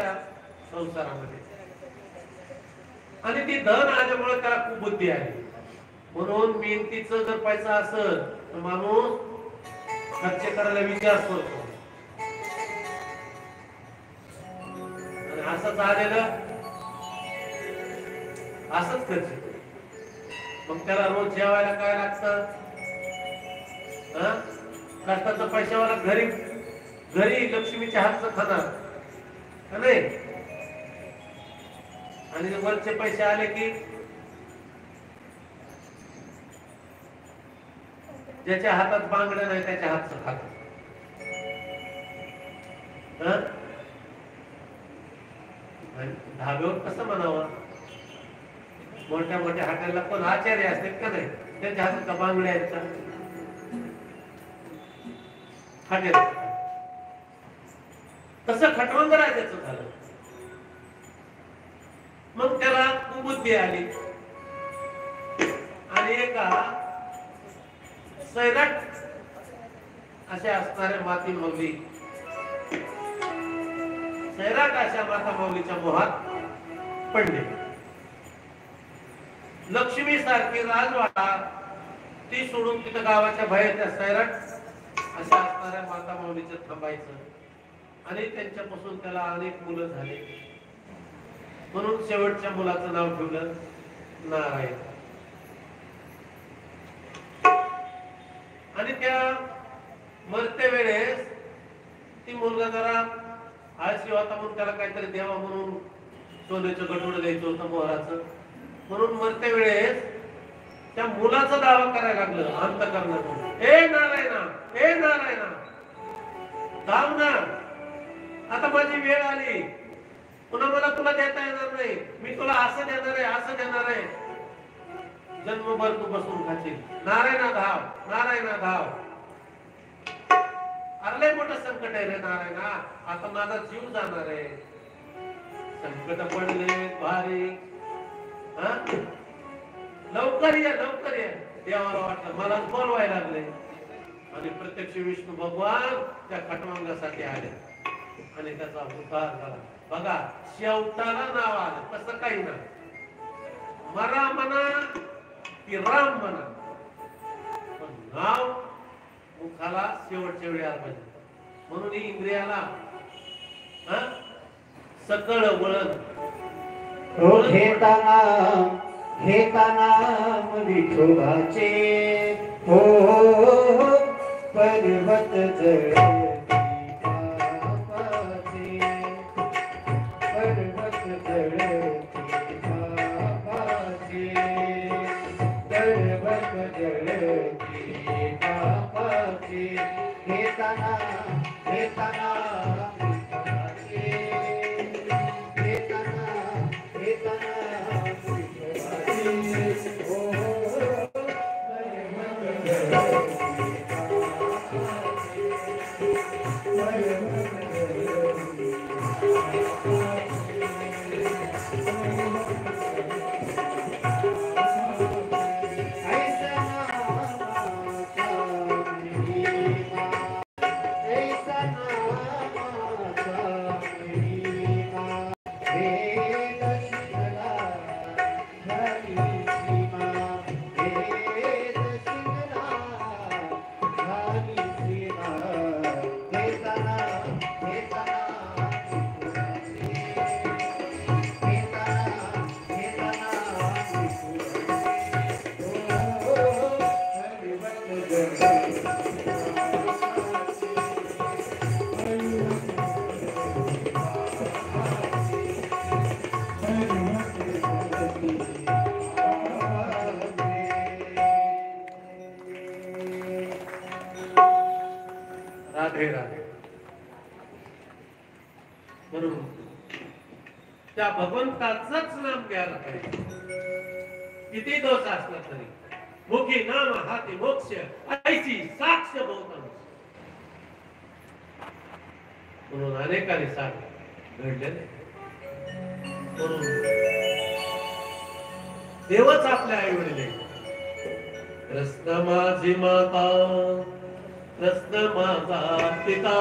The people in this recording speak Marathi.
त्याच्या संसारामध्ये, आणि ती धन आल्यामुळे त्याला खूप बुद्धी आली. म्हणून मेहनतीचं जर पैसा असेल तर माणूस खर्च करायला विचार करतो. आणि असंच आलेलं असंच खर्च. मग त्याला रोज जेवायला काय लागतं? कष्टाचं पैशावाला घरी घरी लक्ष्मीच्या हातचं खाणार का नाही? आणि वरचे पैसे आले की ज्याच्या हातात बांगड्या नाही त्याच्या हातचं खात. धाब्यावर कसं म्हणावं? मोठ्या मोठ्या हॉटेलला कोण आचार्य असतात का नाही? त्यांच्या हातात का बांगड्या आहेत का? हॉटेल तसं खटवंग राजाचं झालं. मग त्याला कुबुद्धी आली आणि एका सैराट अशा असणाऱ्या माती माऊली, सैराट अशा माता माऊलीच्या मोहात पडले. लक्ष्मी सारखी राजवाडा ती सोडून तिथं गावाच्या बाहेर त्या सैराट अशा असणाऱ्या माता माऊलीचं थांबायचं. आणि त्यांच्यापासून त्याला अनेक मुलं झाले. म्हणून शेवटच्या मुलाचं नाव ठेवलं नारायण. आणि त्या मरते वेळेस ती मुलगा जरा आळशी होता म्हणून त्याला काहीतरी द्यावा म्हणून सोन्याचं गटुडं द्यायचं होतं मोहराचं. म्हणून मरते वेळेस त्या मुलाचा दावा करायला लागलं अंतःकरणातून, ए नारायणा, ए नारायणा, धाव ना, आता माझी वेळ आली, पुन्हा मला तुला देता येणार नाही, मी तुला असं देणार आहे, असं देणार आहे, जन्मभर तू बसून खाशील. नारायणा धाव, नारायणा धाव. अरे मोठं संकट आहे रे नारायणा, आता माझा जीव जाणार आहे. संकट पडले भारी, लवकर ये, लवकर ये. देवाला वाटलं मला बोलवायला लागले. आणि प्रत्यक्ष विष्णू भगवान त्या खटवांगासाठी आले आणि त्याचा उद्धार झाला. बघा, शेवटाला नाव आलं, कसं काही ना, मरा म्हणा की राम म्हणा, पण नाव मुखाला शेवटच्या वेळी आलं पाहिजे. म्हणून इंद्रियाला सकळ वळण घेताना विठोबाचे हो पर्वत जळती बाबाचे, पर्वत जळती बाबाचे, पर्वत जळती बाबाचे. घेताना म्हणून त्या भगवंताचंच नाम घ्यायला पाहिजे. किती दोष असला तरी मुखी नाम हाती मोक्ष ऐसी साक्ष बहुतांश. म्हणून अनेकांनी सांग घडलेले. म्हणून देवच आपल्या आई वडील. कृष्ण माझी माता, कृष्ण माझा पिता,